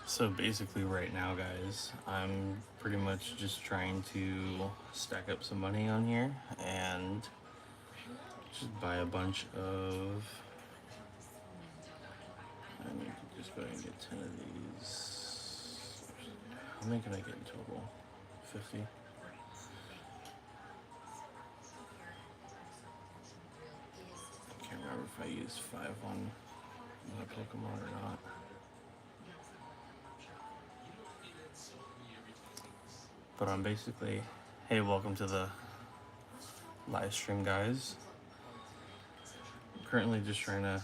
So basically right now, guys, I'm pretty much just trying to stack up some money on here and just buy a bunch of... I need to just go ahead and get 10 of these. How many can I get in total? 50? I can't remember if I used 5 on my Pokemon or not. But I'm basically, hey, welcome to the live stream, guys. I'm currently just trying to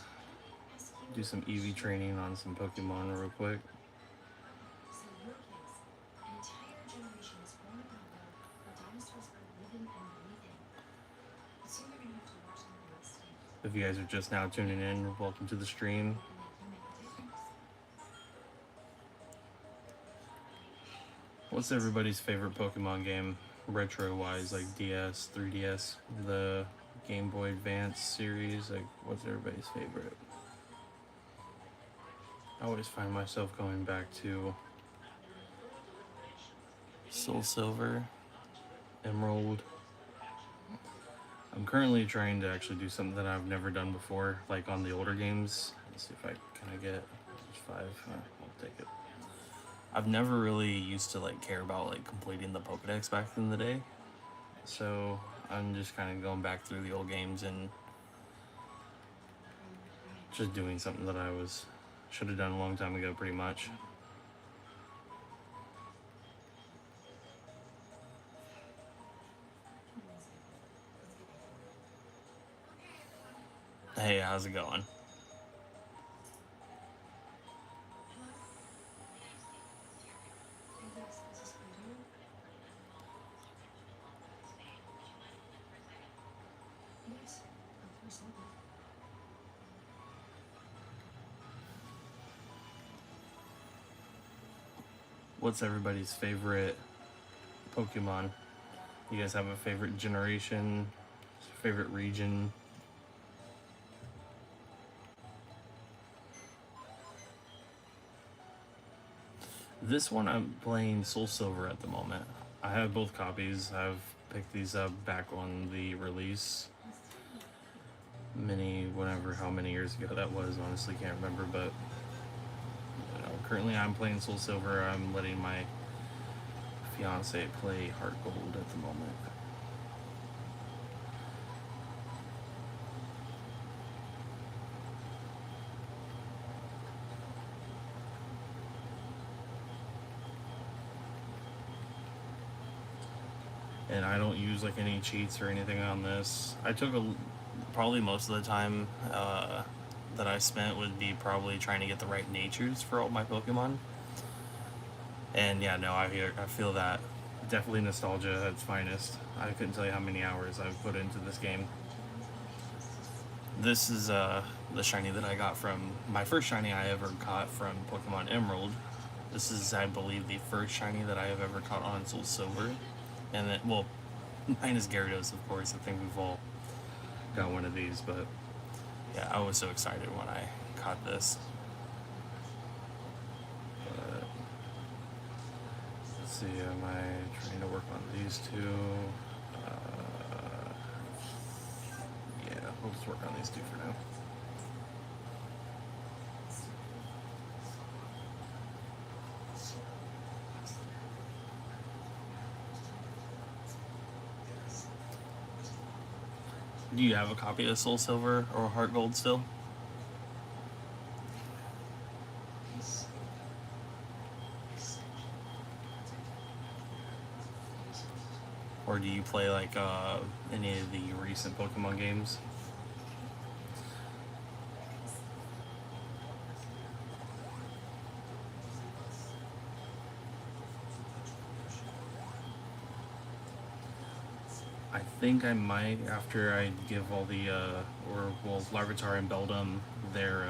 do some EV training on some Pokemon real quick. If you guys are just now tuning in, welcome to the stream. What's everybody's favorite Pokemon game, retro-wise, like DS, 3DS, the Game Boy Advance series? Like, what's everybody's favorite? I always find myself going back to Soul Silver, Emerald. I'm currently trying to actually do something that I've never done before, like on the older games. Let's see if can I get 5? I'll take it. I've never really used to like care about like completing the Pokedex back in the day, so I'm just kind of going back through the old games and just doing something that I should have done a long time ago, pretty much. Hey, how's it going? What's everybody's favorite Pokemon? You guys have a favorite generation, favorite region? This one I'm playing Soul Silver at the moment. I have both copies. I've picked these up back on the release. Whatever, how many years ago that was, honestly can't remember, but you know, currently I'm playing Soul Silver. I'm letting my fiance play Heart Gold at the moment. And I don't use like any cheats or anything on this. I took probably most of the time that I spent would be probably trying to get the right natures for all my Pokemon. And yeah, no, I feel that. Definitely nostalgia at its finest. I couldn't tell you how many hours I've put into this game. This is the shiny that I got from my first shiny I ever caught from Pokemon Emerald. This is, I believe, the first shiny that I have ever caught on Soul Silver. And then, well, mine is Gyarados, of course. I think we've all got one of these, but yeah, I was so excited when I caught this. But let's see, am I trying to work on these two? Yeah, we'll just work on these two for now. Do you have a copy of Soul Silver or Heart Gold still? Or do you play like any of the recent Pokemon games? I think I might, after I give all the, Larvitar and Beldum their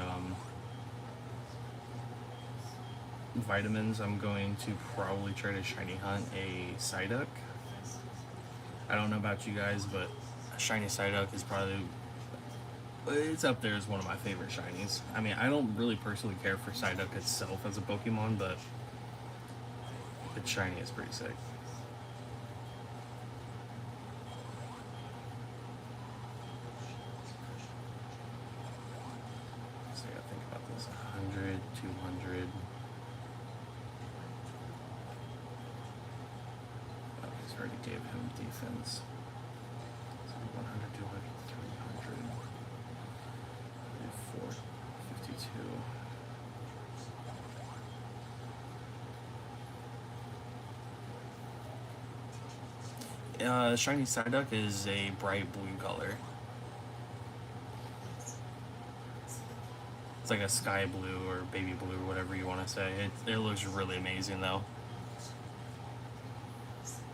vitamins, I'm going to probably try to shiny hunt a Psyduck. I don't know about you guys, but a shiny Psyduck is probably, it's up there as one of my favorite shinies. I mean, I don't really personally care for Psyduck itself as a Pokemon, but its shiny is pretty sick. So I gotta think about this. 100, 200. Oh, he's already gave him defense. So 100, 200, 300. 452. Shiny Psyduck is a bright blue color. It's like a sky blue or baby blue, whatever you want to say. It looks really amazing though.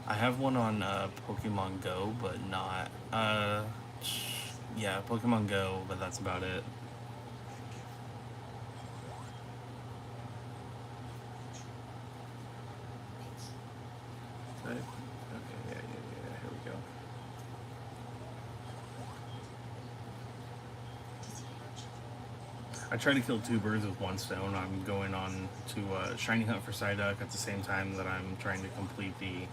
I have one on Pokemon Go, but not yeah, Pokemon Go, but that's about it. Okay, yeah, here we go. I try to kill two birds with one stone. I'm going on to shiny hunt for Psyduck at the same time that I'm trying to complete the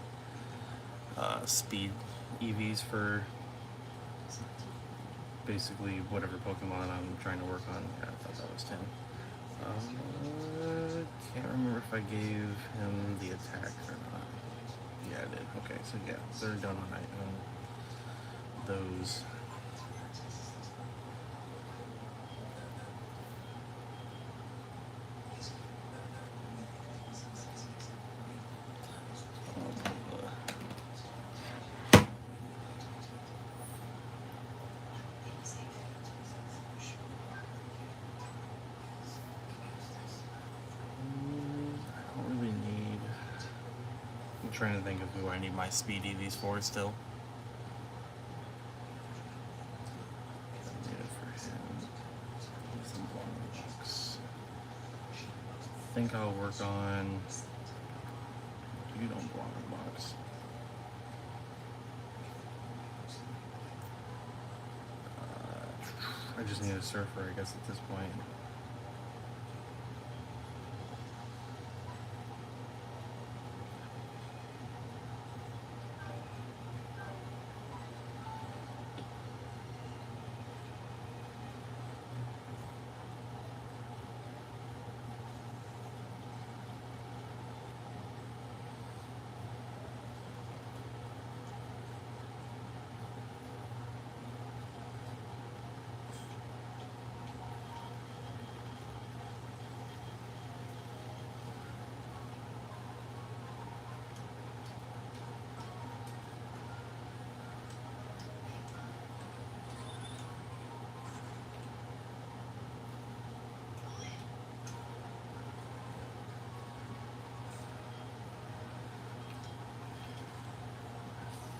speed EVs for basically whatever Pokemon I'm trying to work on. Yeah, I thought that was 10. Can't remember if I gave him the attack or not. Yeah, I did. Okay, so yeah, they're done on those. Trying to think of who I need my speed EVs for still. I need it for him. Some blocks. I think I'll work on. You don't block the box. I just need a surfer, I guess, at this point.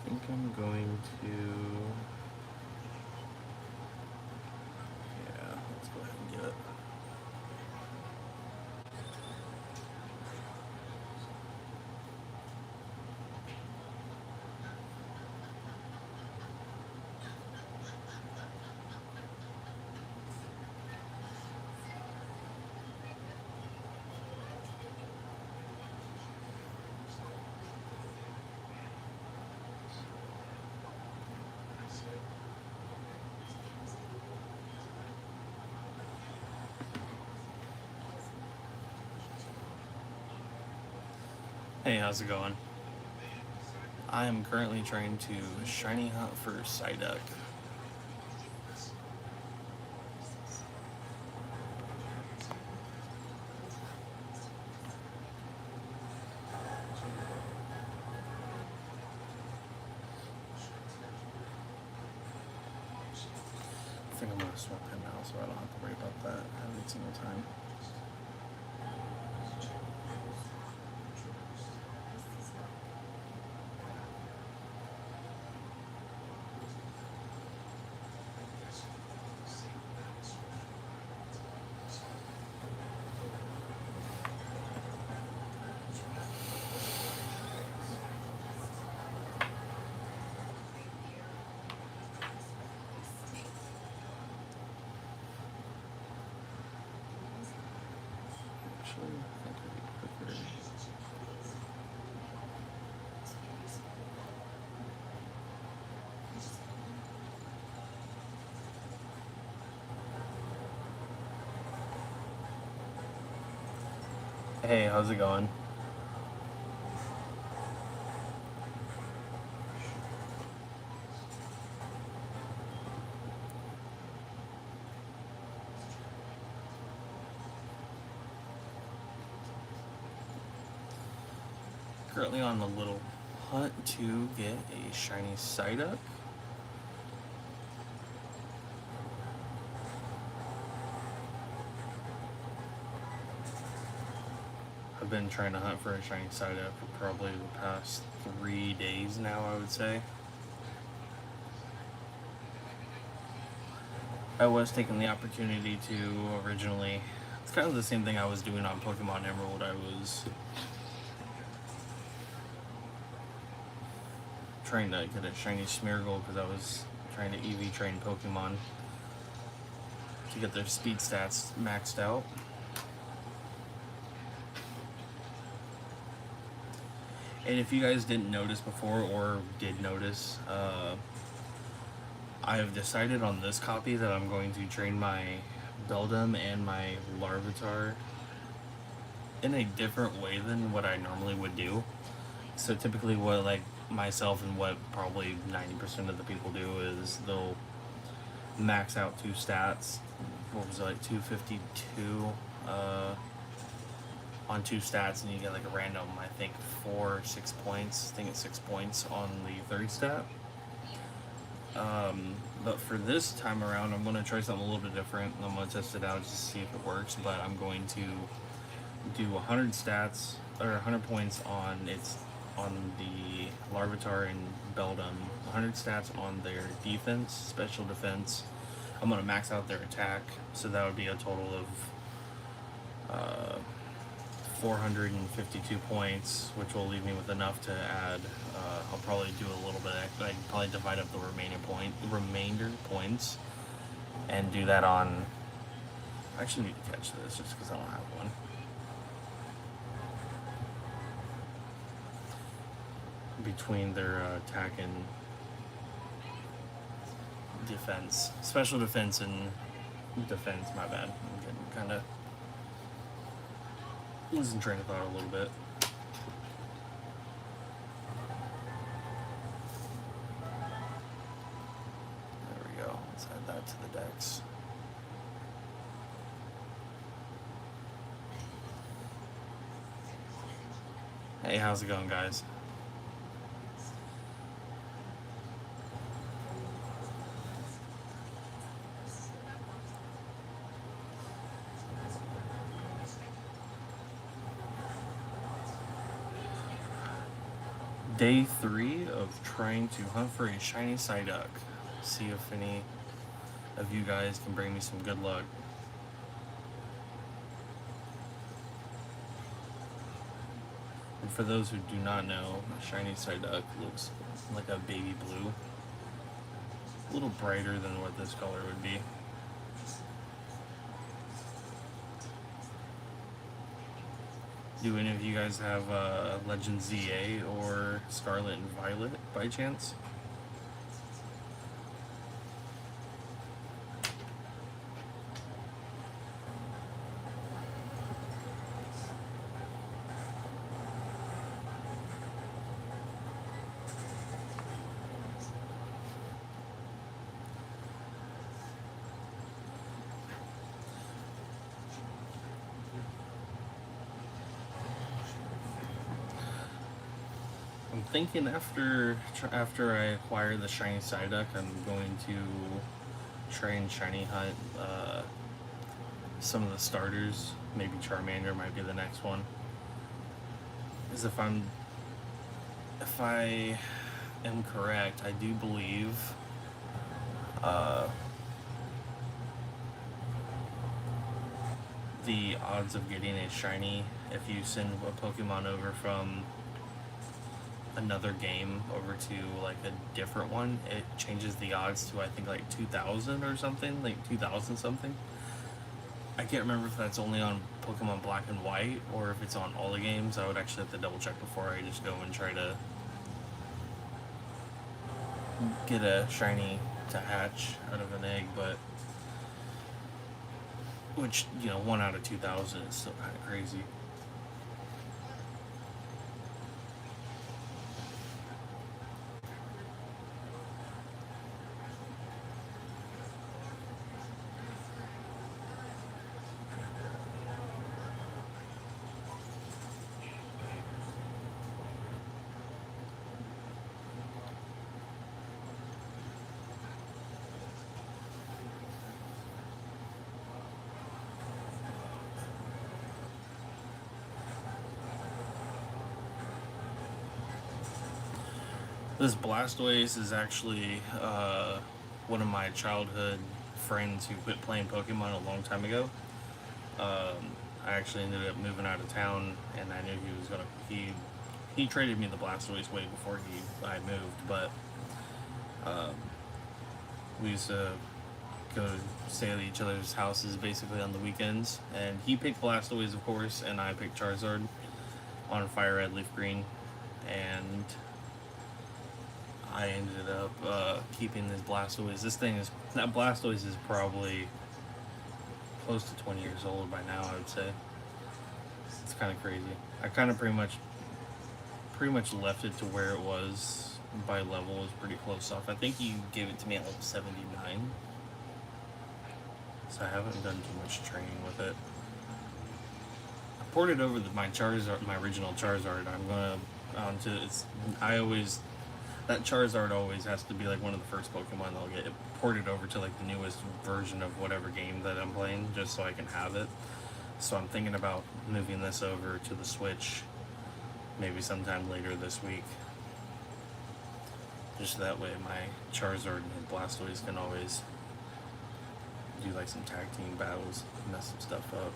think I'm going to... Yeah, let's go ahead and get it. Hey, how's it going? I am currently trying to shiny hunt for Psyduck. I think I'm gonna swap him now so I don't have to worry about that every single time. Actually, I think it'd be quicker. Hey, how's it going? Currently on the little hunt to get a shiny Psyduck. I've been trying to hunt for a shiny Psyduck for probably the past 3 days now, I would say. I was taking the opportunity to originally... It's kind of the same thing I was doing on Pokemon Emerald. I was trying to get a shiny Smeargle because I was trying to EV train Pokemon to get their speed stats maxed out. And if you guys didn't notice before or did notice, I have decided on this copy that I'm going to train my Beldum and my Larvitar in a different way than what I normally would do. So typically what like myself and what probably 90% of the people do is they'll max out 2 stats. What was it, like 252 on 2 stats, and you get like a random, I think 4 or 6 points. I think it's 6 points on the 3rd stat. But for this time around, I'm going to try something a little bit different. I'm going to test it out just to see if it works, but I'm going to do 100 stats, or 100 points on the Larvitar and Beldum, 100 stats on their defense, special defense. I'm going to max out their attack, so that would be a total of 452 points, which will leave me with enough to add. I'll probably do a little bit. I'd probably divide up the remainder points, and do that on. I actually need to catch this just because I don't have one. Between their attack and defense, special defense and defense. My bad. I'm getting kind of losing train of thought a little bit. There we go. Let's add that to the decks. Hey, how's it going, guys? Day 3 of trying to hunt for a shiny Psyduck. See if any of you guys can bring me some good luck. And for those who do not know, a shiny Psyduck looks like a baby blue. A little brighter than what this color would be. Do any of you guys have Legend ZA or Scarlet and Violet by chance? I'm thinking after I acquire the shiny Psyduck, I'm going to try and shiny hunt some of the starters. Maybe Charmander might be the next one. Because if I am correct, I do believe the odds of getting a shiny if you send a Pokemon over from another game over to like a different one, it changes the odds to I think like 2,000 or something, like 2,000 something. I can't remember if that's only on Pokemon Black and White or if it's on all the games. I would actually have to double check before I just go and try to get a shiny to hatch out of an egg, but which, you know, 1 out of 2,000 is still kind of crazy. This Blastoise is actually one of my childhood friends who quit playing Pokemon a long time ago. I actually ended up moving out of town, and I knew he was gonna. He traded me the Blastoise way before I moved, but we used to go stay at each other's houses basically on the weekends, and he picked Blastoise, of course, and I picked Charizard on Fire Red, Leaf Green, and I ended up keeping this Blastoise. That Blastoise is probably close to 20 years old by now, I would say. It's kind of crazy. I kind of pretty much left it to where it was by level. It was pretty close off. I think you gave it to me at level 79. So I haven't done too much training with it. I ported over my original Charizard. I'm gonna that Charizard always has to be like one of the first Pokemon that'll get ported over to like the newest version of whatever game that I'm playing, just so I can have it. So I'm thinking about moving this over to the Switch maybe sometime later this week. Just that way my Charizard and Blastoise can always do like some tag team battles, mess some stuff up.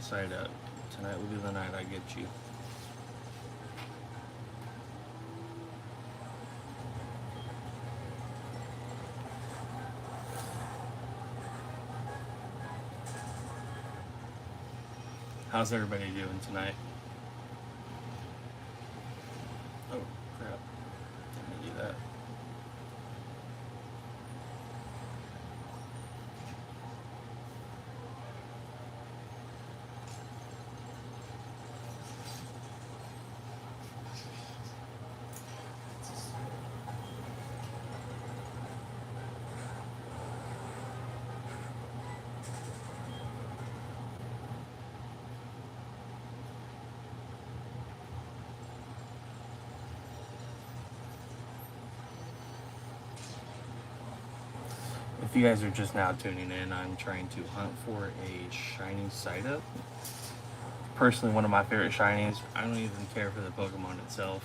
Psyduck. Tonight will be the night I get you. How's everybody doing tonight? Oh, crap. Didn't do that. If you guys are just now tuning in, I'm trying to hunt for a shiny Psyduck. Personally, one of my favorite shinies. I don't even care for the Pokemon itself.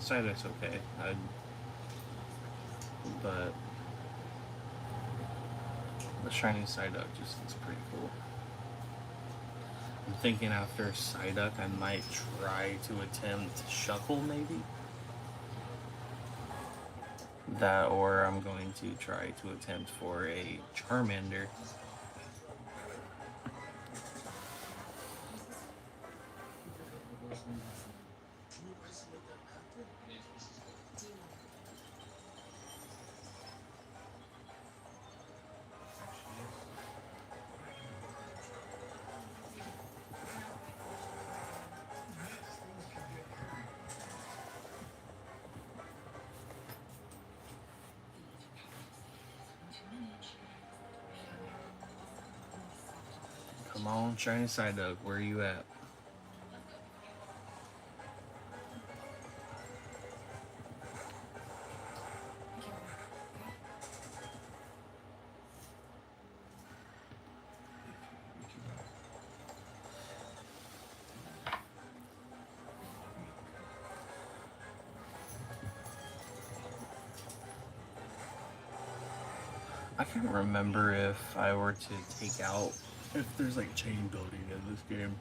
Psyduck's okay, but the shiny Psyduck just looks pretty cool. I'm thinking after Psyduck, I might try to attempt Shuckle, maybe. That, or I'm going to try to attempt for a Charmander. Come on, shiny Psyduck, where are you at? I can't remember if I were to take out if there's like chain building in this game.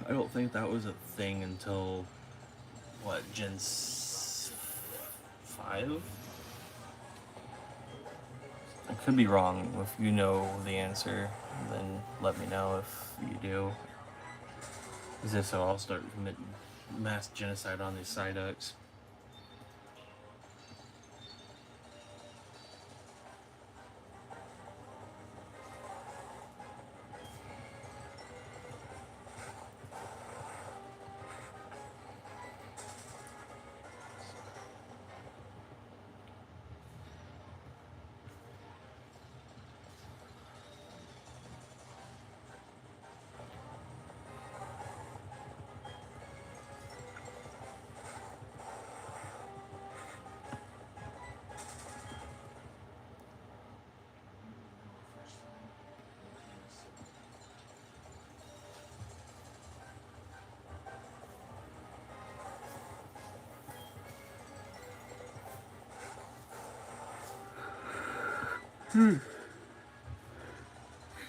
I don't think that was a thing until what, Gen 5? I could be wrong. If you know the answer, then let me know if you do. Is this so I'll start committing mass genocide on these Psyducks.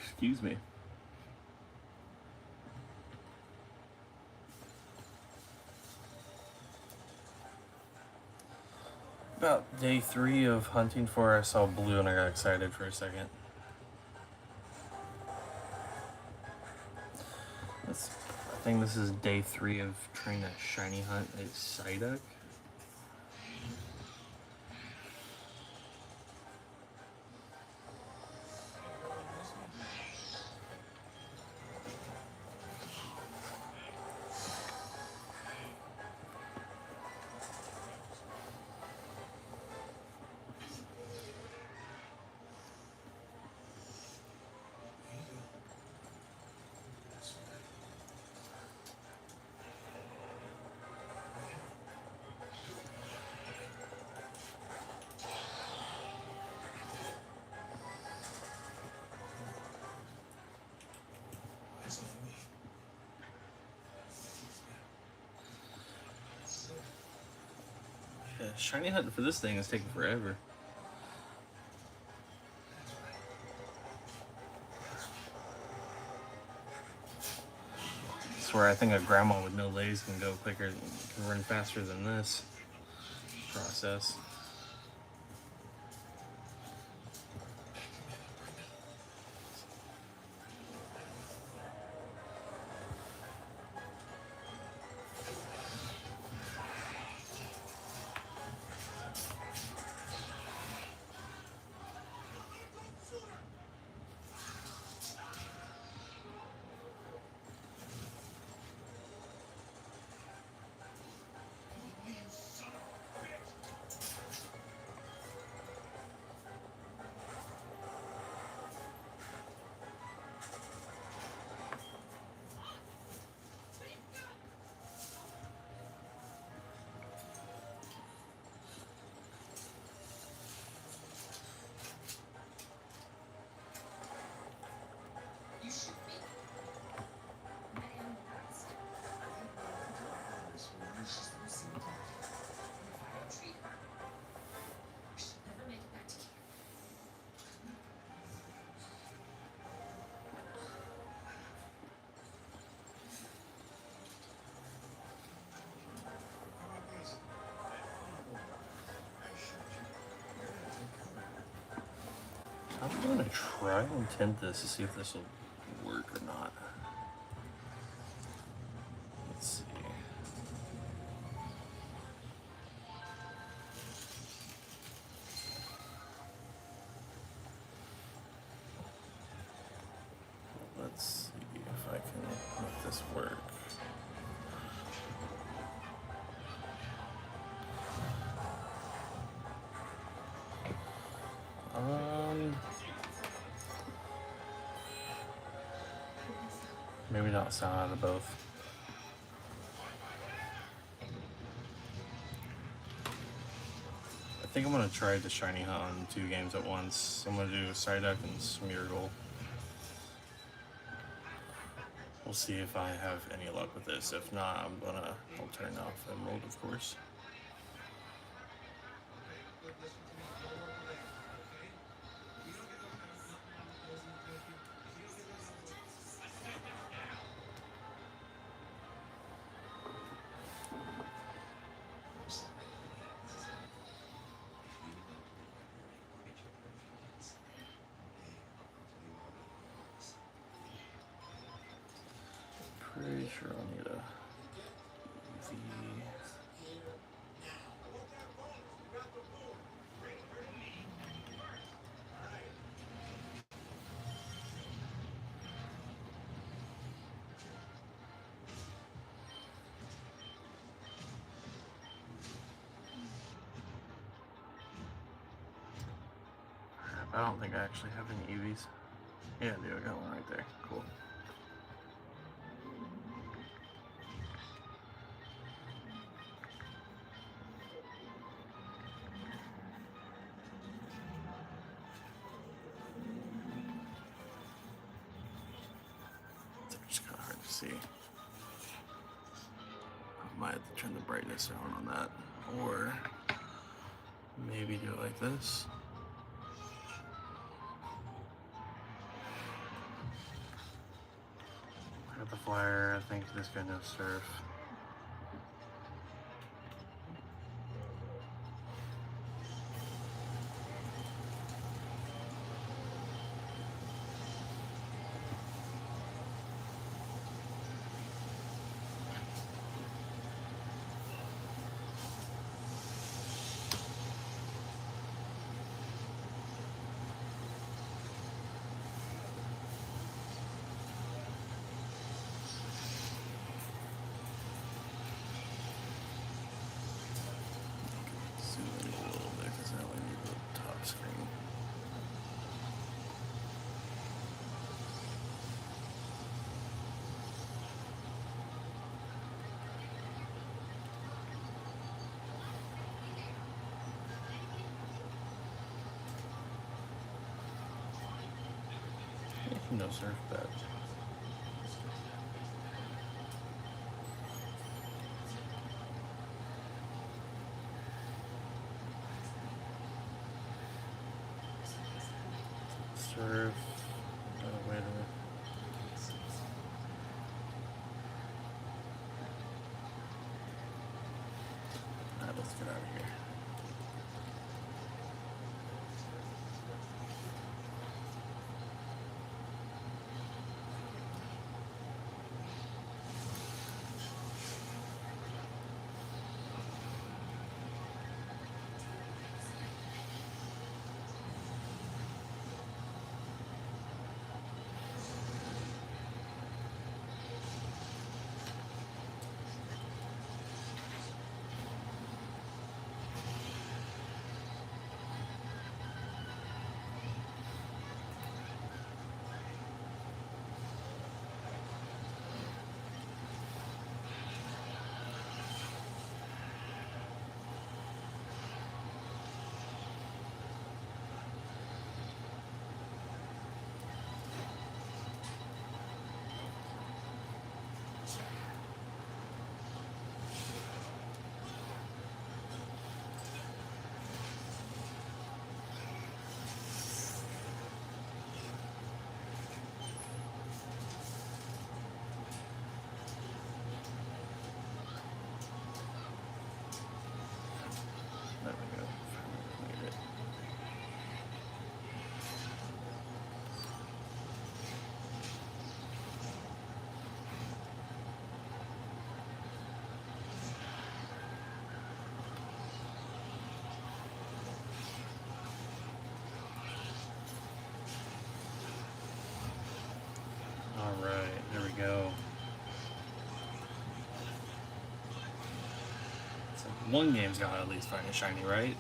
Excuse me. About day 3 of hunting for, I saw blue and I got excited for a second. I think this is day 3 of trying to shiny hunt a Psyduck. Yeah, shiny hunting for this thing is taking forever. swear, I think a grandma with no legs can go quicker, can run faster than this process. I'm gonna try and tint this to see if this will work or not. Let's see. Let's see if I can make this work. Maybe not sound out of both. I think I'm gonna try the Shiny Hunt on 2 games at once. I'm gonna do Psyduck and Smeargle. We'll see if I have any luck with this. If not, I'll turn off Emerald, of course. Pretty sure I'll need a V. I don't think I actually have any EVs. Yeah, I do. I got one right there. Cool. It's kind of hard to see. I might have to turn the brightness down on that, or maybe do it like this. Got the flyer. I think this guy knows surf. No surf bet. Surf. Wait a minute. Let's get out of here. There we go. Finally made it. All right, there we go. So one game's got to at least find a shiny, right?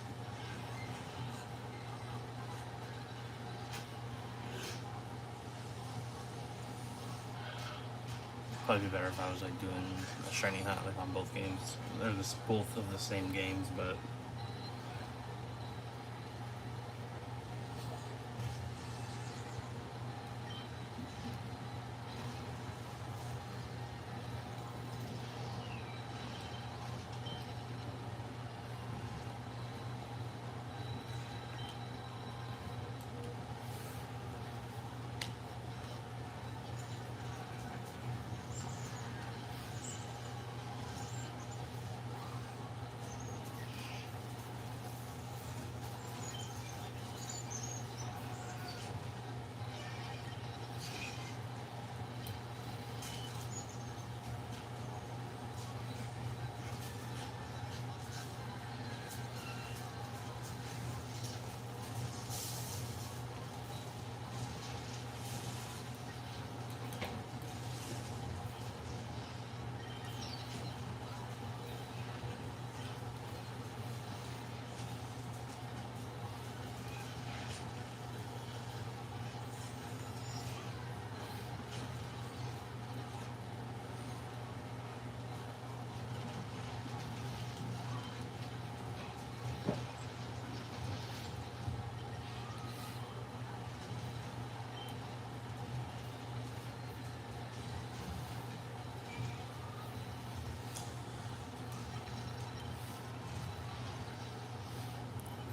Probably be better if I was like doing a shiny hunt like on both games. They're just both of the same games, but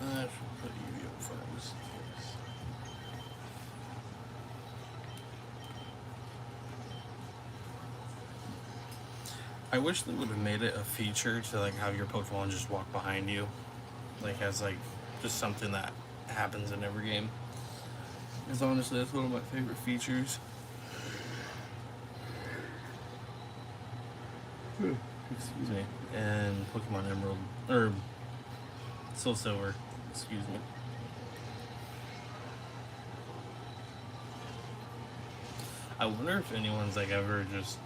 I should put you in front of this. I wish they would have made it a feature to like have your Pokemon just walk behind you, like as like just something that happens in every game. Because honestly, that's one of my favorite features. Excuse me. And Pokemon Emerald or Soul Silver. Excuse me. I wonder if anyone's like ever just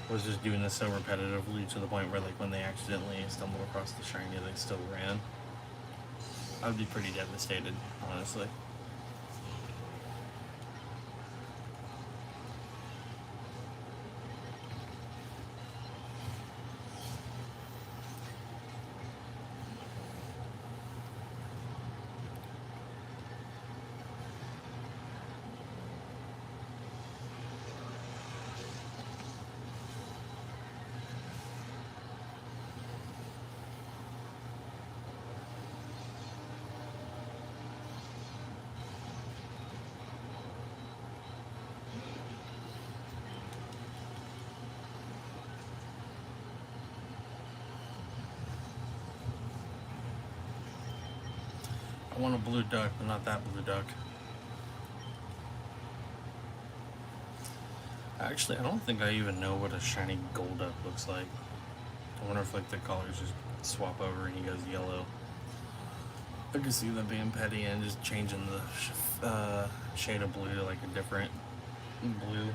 was just doing this so repetitively to the point where like when they accidentally stumbled across the shiny they still ran. I would be pretty devastated, honestly. I want a blue duck, but not that blue duck. Actually, I don't think I even know what a shiny gold duck looks like. I wonder if like the colors just swap over and he goes yellow. I can see them being petty and just changing the shade of blue to like a different blue.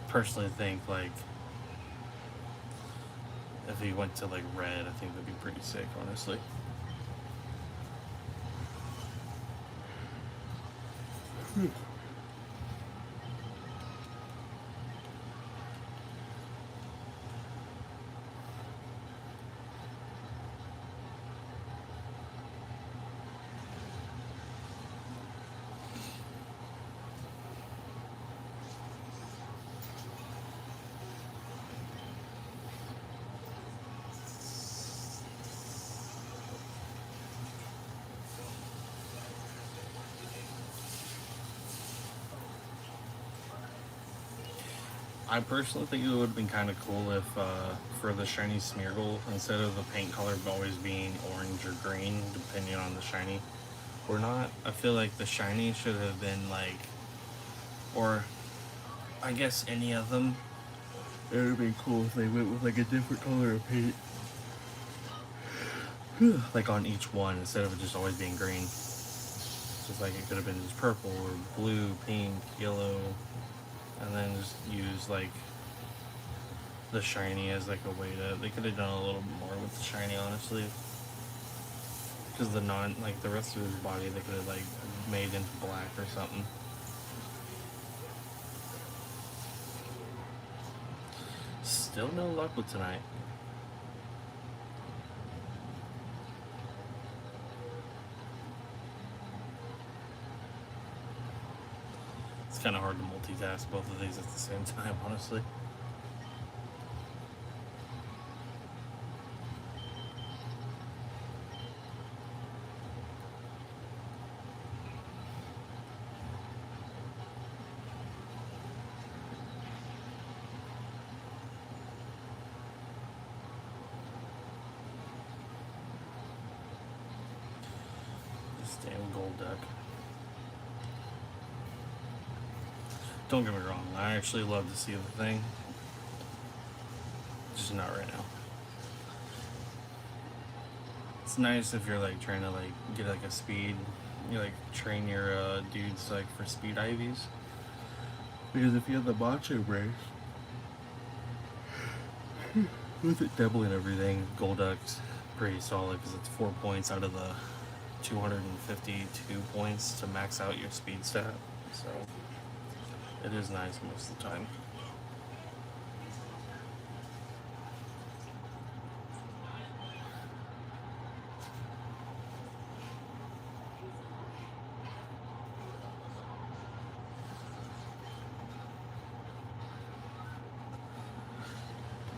Personally think like if he went to like red, I think that'd be pretty sick, honestly. I personally think it would have been kind of cool if, for the shiny Smeargle, instead of the paint color always being orange or green, depending on the shiny or not, I feel like the shiny should have been like, or I guess any of them, it would be cool if they went with like a different color of paint. Like on each one, instead of it just always being green. Just like it could have been just purple or blue, pink, yellow, and then just use like the shiny as like a way to, they could have done a little bit more with the shiny, honestly, because the the rest of his body they could have like made into black or something. Still no luck with tonight. It's kind of hard to multitask both of these at the same time, honestly. This damn gold duck. Don't get me wrong, I actually love to see the thing. Just not right now. It's nice if you're like trying to like get like a speed, you like train your dudes like for speed IVs. Because if you have the macho brace, with it doubling everything, Golduck's pretty solid because it's 4 points out of the 252 points to max out your speed stat. So it is nice most of the time.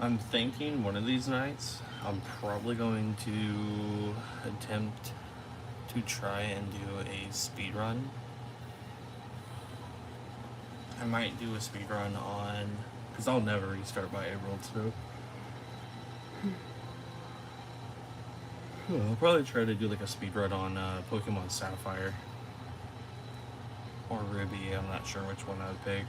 I'm thinking one of these nights I'm probably going to attempt to try and do a speed run. I might do a speed run on, because I'll never restart my Emerald, so I'll probably try to do like a speed run on Pokemon Sapphire or Ruby. I'm not sure which one I would pick.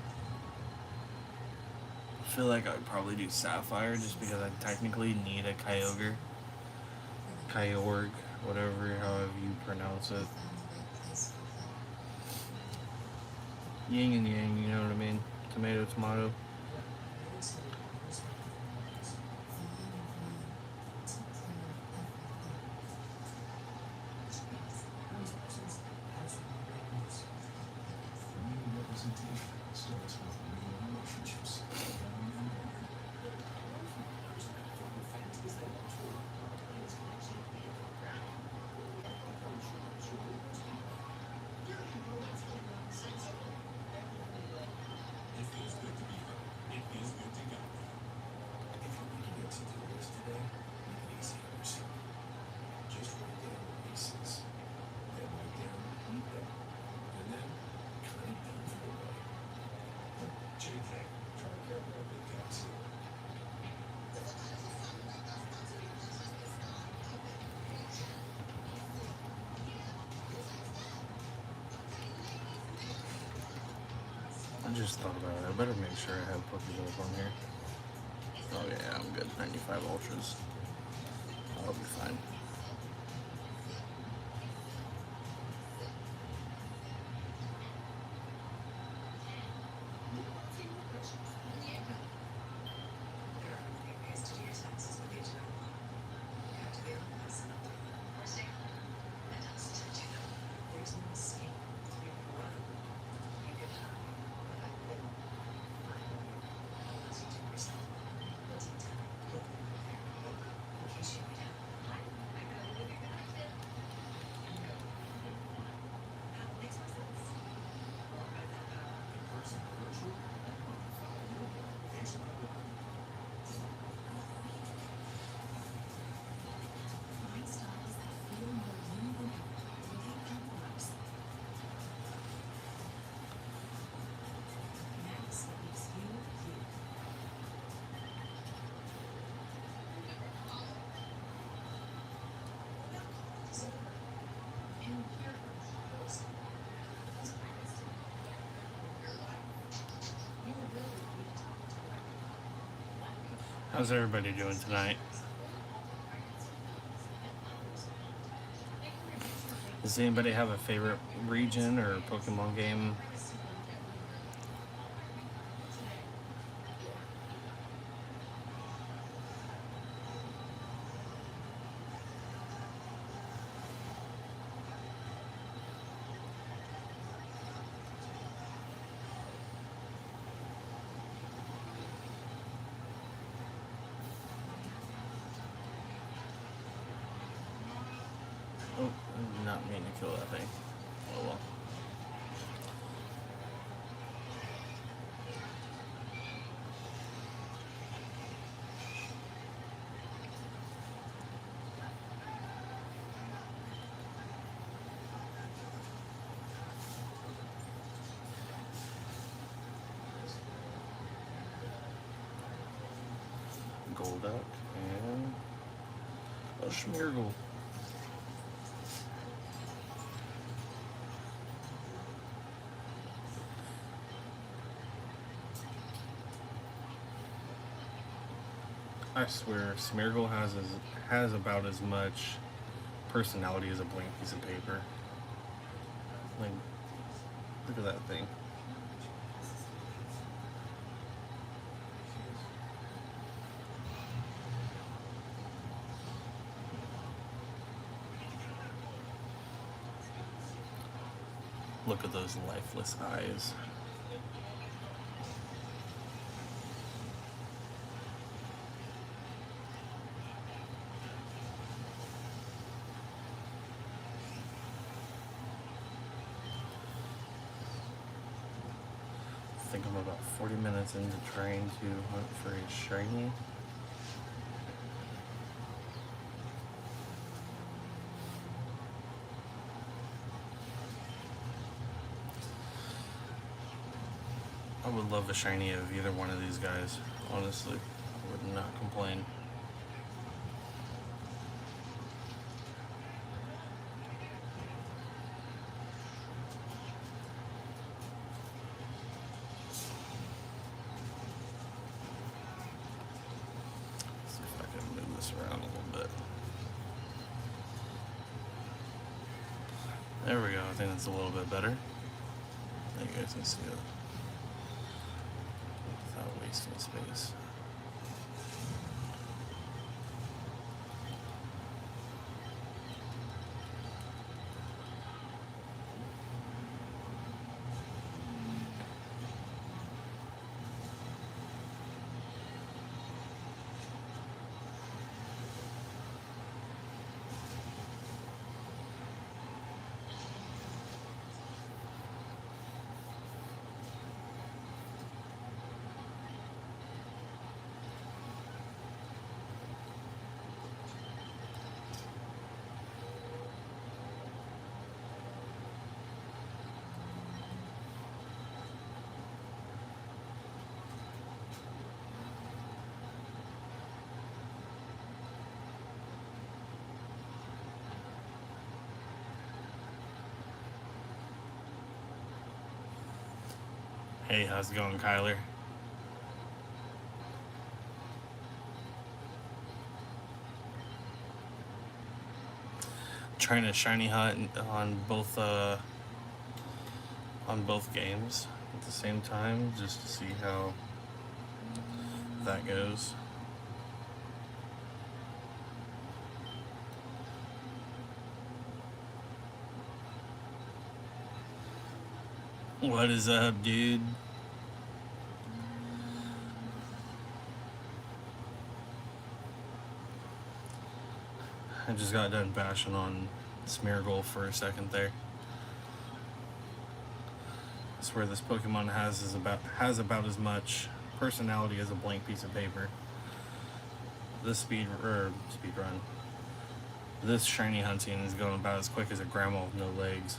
I feel like I'd probably do Sapphire just because I technically need a Kyogre, whatever, however you pronounce it. Yin and yang, you know what I mean? Tomato, tomato. I just thought about it. I better make sure I have Pokeballs on here. Oh yeah, I'm good. 95 Ultras. I'll be fine. How's everybody doing tonight? Does anybody have a favorite region or Pokemon game? Oh, I did not mean to kill that thing. Oh well. Golduck and a Smeargle. I swear, Smeargle has about as much personality as a blank piece of paper. Like, look at that thing. Look at those lifeless eyes. I think I'm about 40 minutes into trying to hunt for a shiny. I would love a shiny of either one of these guys, honestly. I would not complain. See if I can move this around a little bit. There we go. I think that's a little bit better. Now you guys can see it without wasting space. Hey, how's it going, Kyler? Trying to shiny hunt on both games at the same time, just to see how that goes. What is up, dude? I just got done bashing on Smeargle for a second there. I swear this Pokemon has about as much personality as a blank piece of paper. This speed run. This shiny hunting is going about as quick as a grandma with no legs.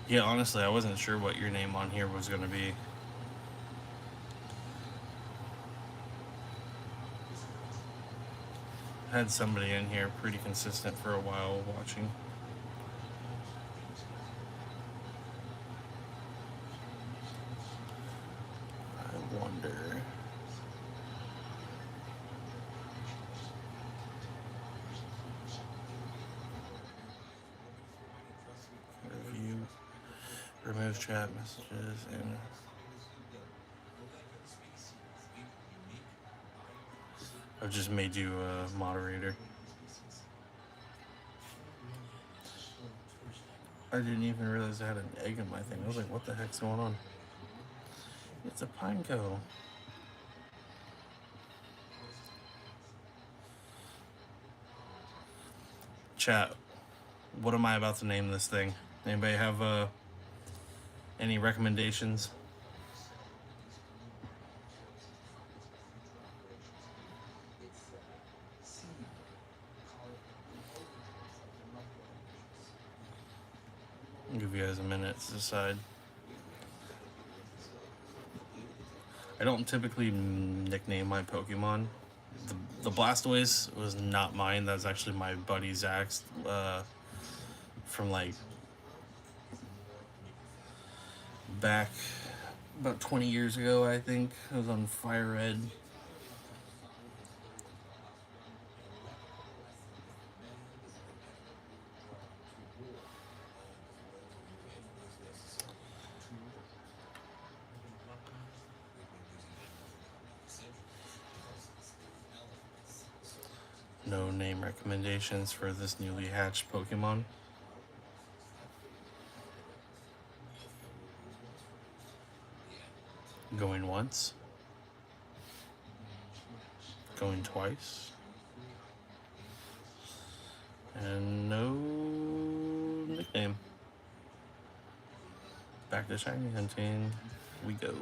Yeah, honestly, I wasn't sure what your name on here was going to be. I had somebody in here pretty consistent for a while watching. I wonder. Review, remove chat messages, and I've just made you a moderator. I didn't even realize I had an egg in my thing. I was like, what the heck's going on? It's a Pineco. Chat, what am I about to name this thing? Anybody have any recommendations? I'll give you guys a minute to decide. I don't typically nickname my Pokemon. The Blastoise was not mine. That was actually my buddy Zach's from like back about 20 years ago, I think. It was on Fire Red. No name recommendations for this newly hatched Pokemon. Going once. Going twice. And no nickname. Back to shiny hunting we go.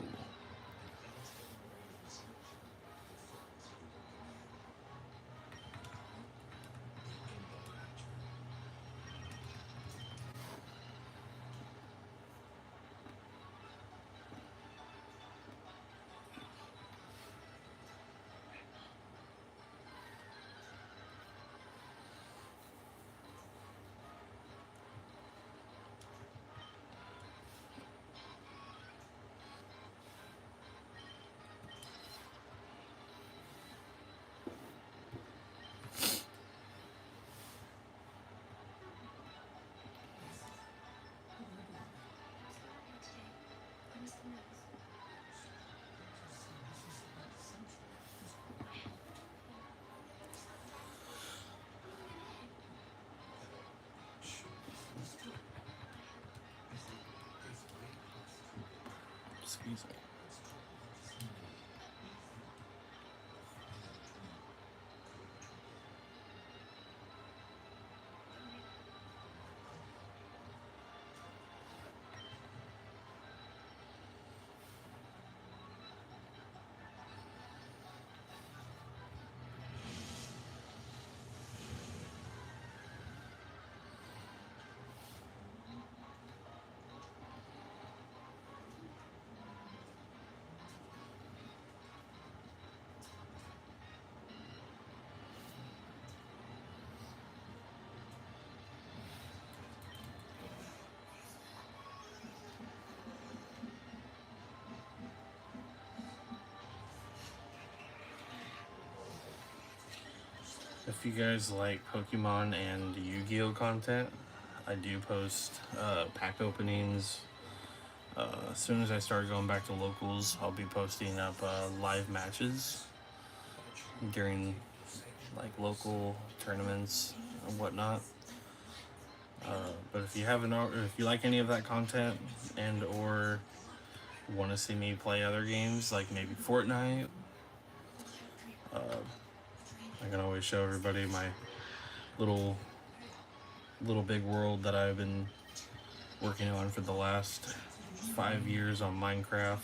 Excuse me. if you guys like Pokemon and Yu-Gi-Oh content, I do post pack openings. As soon as I start going back to locals, I'll be posting up live matches during like local tournaments and whatnot. But if you haven't, or if you like any of that content and or want to see me play other games like maybe Fortnite, I can always show everybody my little big world that I've been working on for the last 5 years on Minecraft.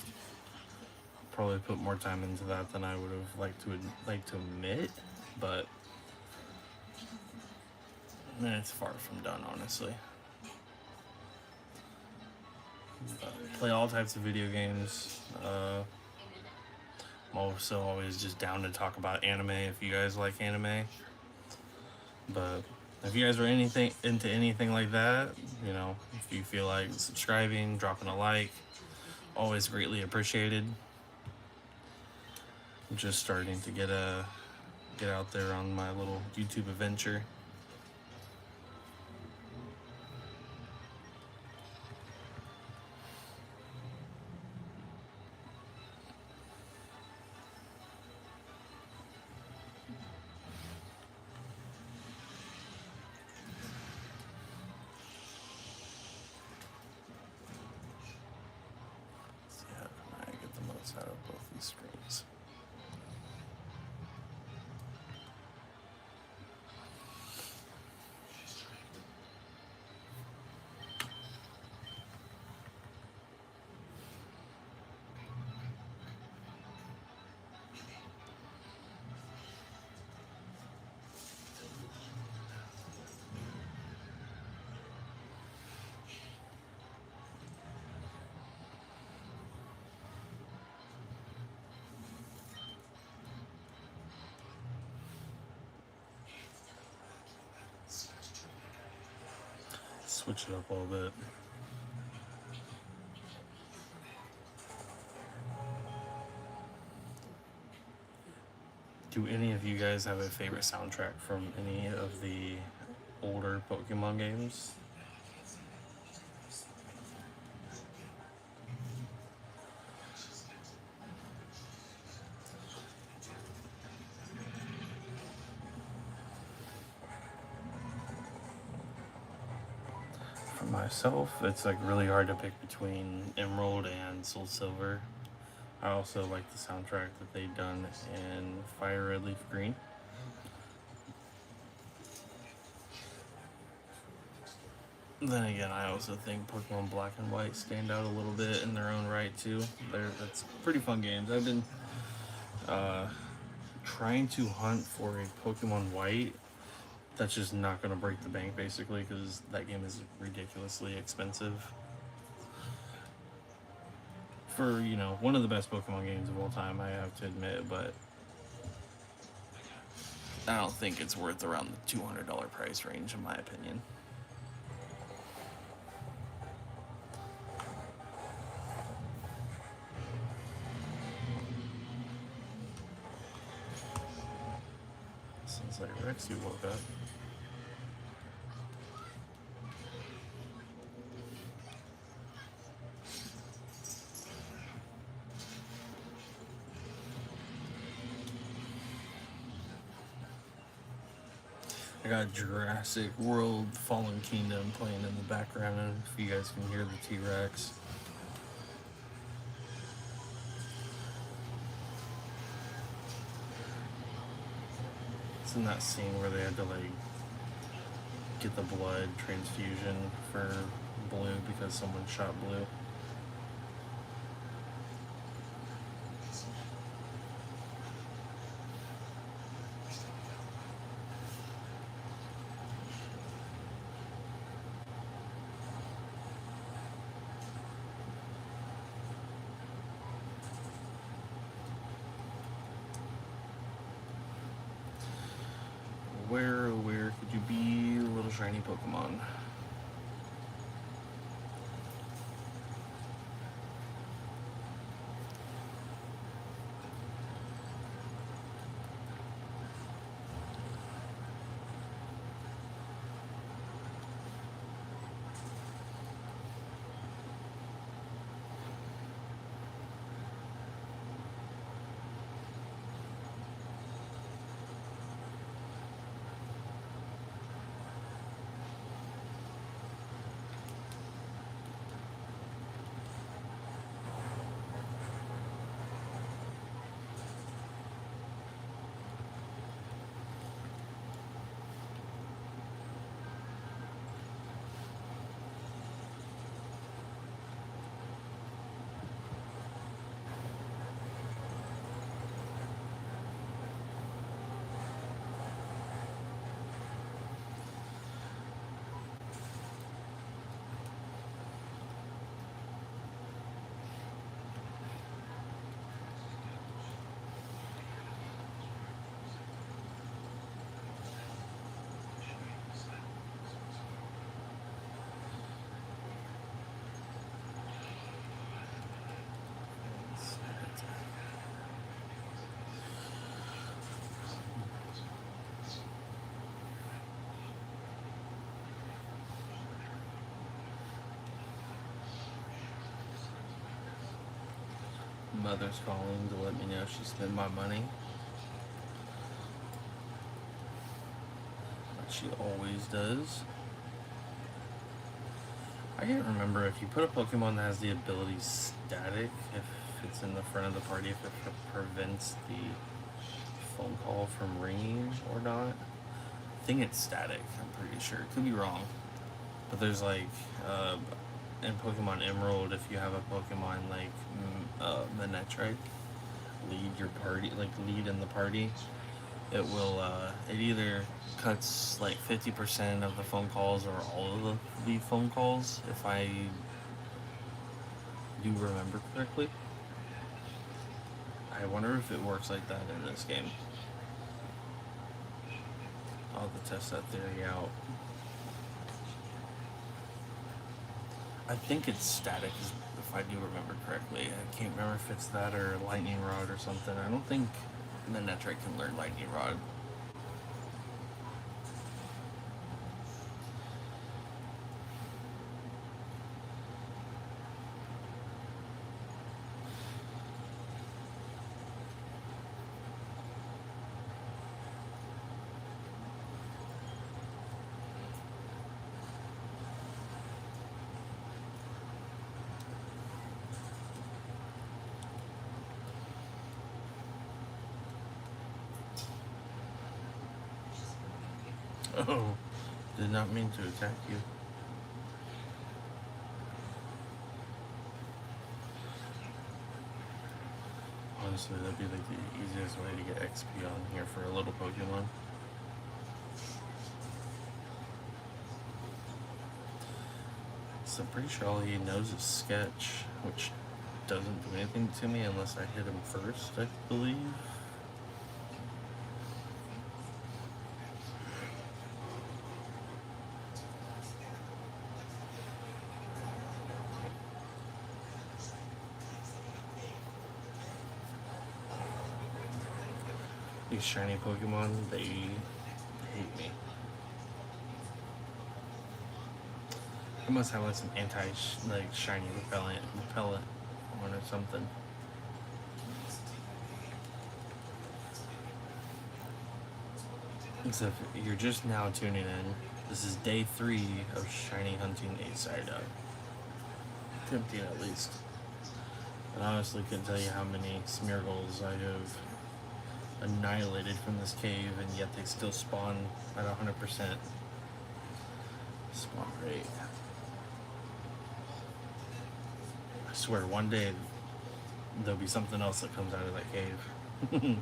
Probably put more time into that than I would have liked to admit, but it's far from done, honestly. Play all types of video games. I'm also always just down to talk about anime if you guys like anime. But if you guys are into anything like that, you know, if you feel like subscribing, dropping a like, always greatly appreciated. I'm just starting to get out there on my little YouTube adventure. Let's see how can I get the most out of both these screens. Switch it up a little bit. Do any of you guys have a favorite soundtrack from any of the older Pokemon games? For myself, it's like really hard to pick between Emerald and Soul Silver. I also like the soundtrack that they've done in Fire Red Leaf Green. Then again, I also think Pokemon Black and White stand out a little bit in their own right too. That's pretty fun games. I've been trying to hunt for a Pokemon White that's just not going to break the bank, basically, because that game is ridiculously expensive. For, you know, one of the best Pokemon games of all time, I have to admit, but I don't think it's worth around the $200 price range, in my opinion. Sounds like Rexy woke up. I got Jurassic World Fallen Kingdom playing in the background, if you guys can hear the T-Rex. It's in that scene where they had to like get the blood transfusion for Blue because someone shot Blue. Where could you be, little shiny Pokemon? mother's calling to let me know she spent my money. Like she always does. I can't remember if you put a Pokemon that has the ability static, if it's in the front of the party, if it prevents the phone call from ringing or not. I think it's static, I'm pretty sure. Could be wrong. But there's like, in Pokemon Emerald, if you have a Pokemon like Manectric lead in the party, it will, it either cuts like 50% of the phone calls or all of the phone calls, if I do remember correctly. I wonder if it works like that in this game. I'll have to test that theory out. I think it's static, if I do remember correctly. I can't remember if it's that or Lightning Rod or something. I don't think Manectric can learn Lightning Rod. Oh, did not mean to attack you. Honestly, that'd be like the easiest way to get XP on here for a little Pokemon. So I'm pretty sure all he knows is Sketch, which doesn't do anything to me unless I hit him first, I believe. These shiny Pokemon, they hate me. I must have like some shiny repellent on or something. Except you're just now tuning in. This is day 3 of shiny hunting a Psyduck. Attempting at least. I honestly couldn't tell you how many Smeargles I have annihilated from this cave, and yet they still spawn at 100% spawn rate. I swear one day there'll be something else that comes out of that cave.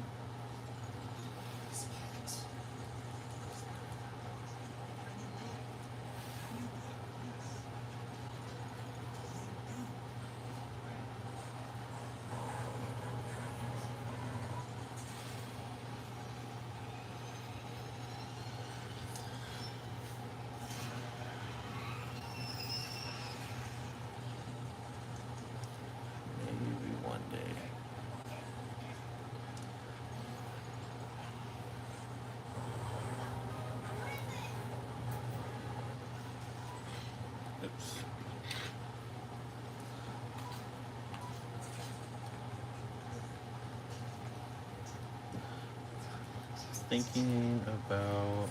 Thinking about,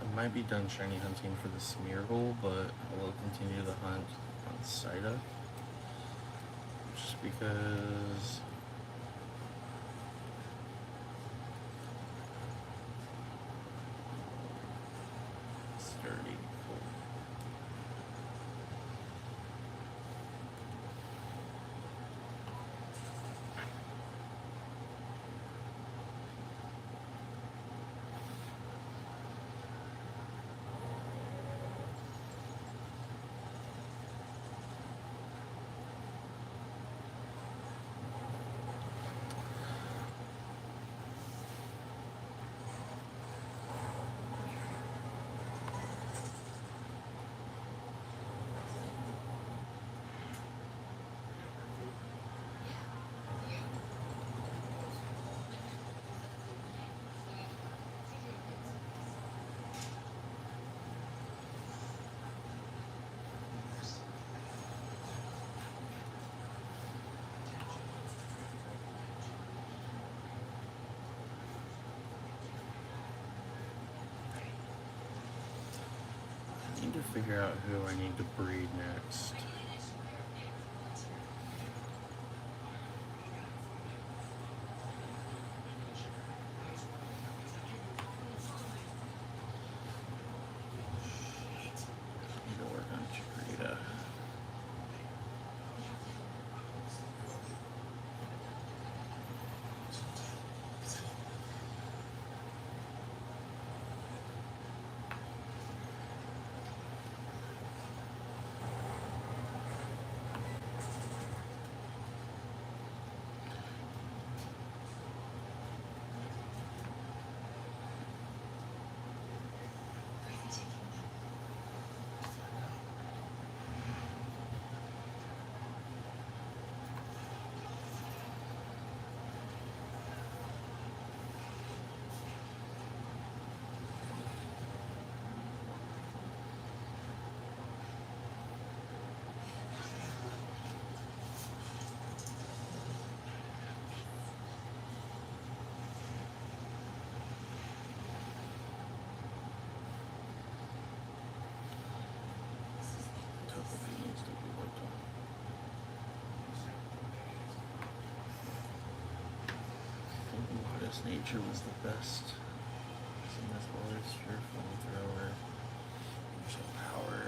I might be done shiny hunting for the Smeargle, but I will continue the hunt on Psyduck, just because it's dirty. figure out who I need to breed next. Need to work on Chikorita. Modest Nature was the best. This Oyster, Flamethrower, Some Power.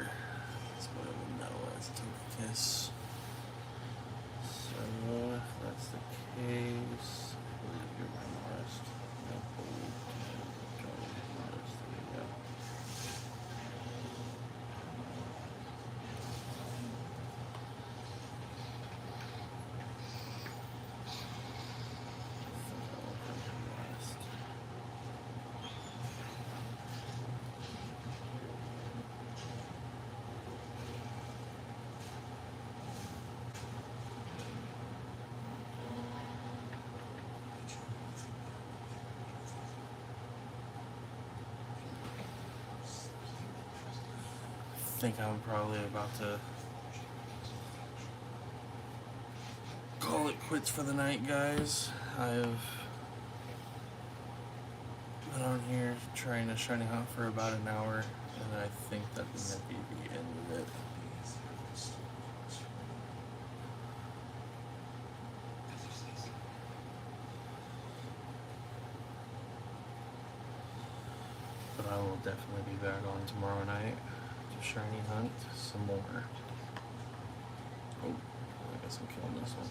That's what I would know as Togekiss. So, if that's the case, I believe you're my modest. No, modest. There we go. I think I'm probably about to call it quits for the night, guys. I've been on here trying to shiny hunt for about an hour, and I think that might be the end of it. But I will definitely be back on tomorrow night to shiny hunt some more. Oh, I guess I'm killing this one.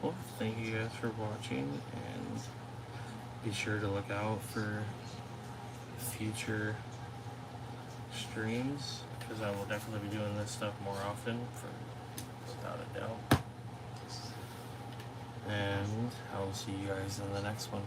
Well, thank you guys for watching, and be sure to look out for future streams, because I will definitely be doing this stuff more often, without a doubt. And I will see you guys in the next one.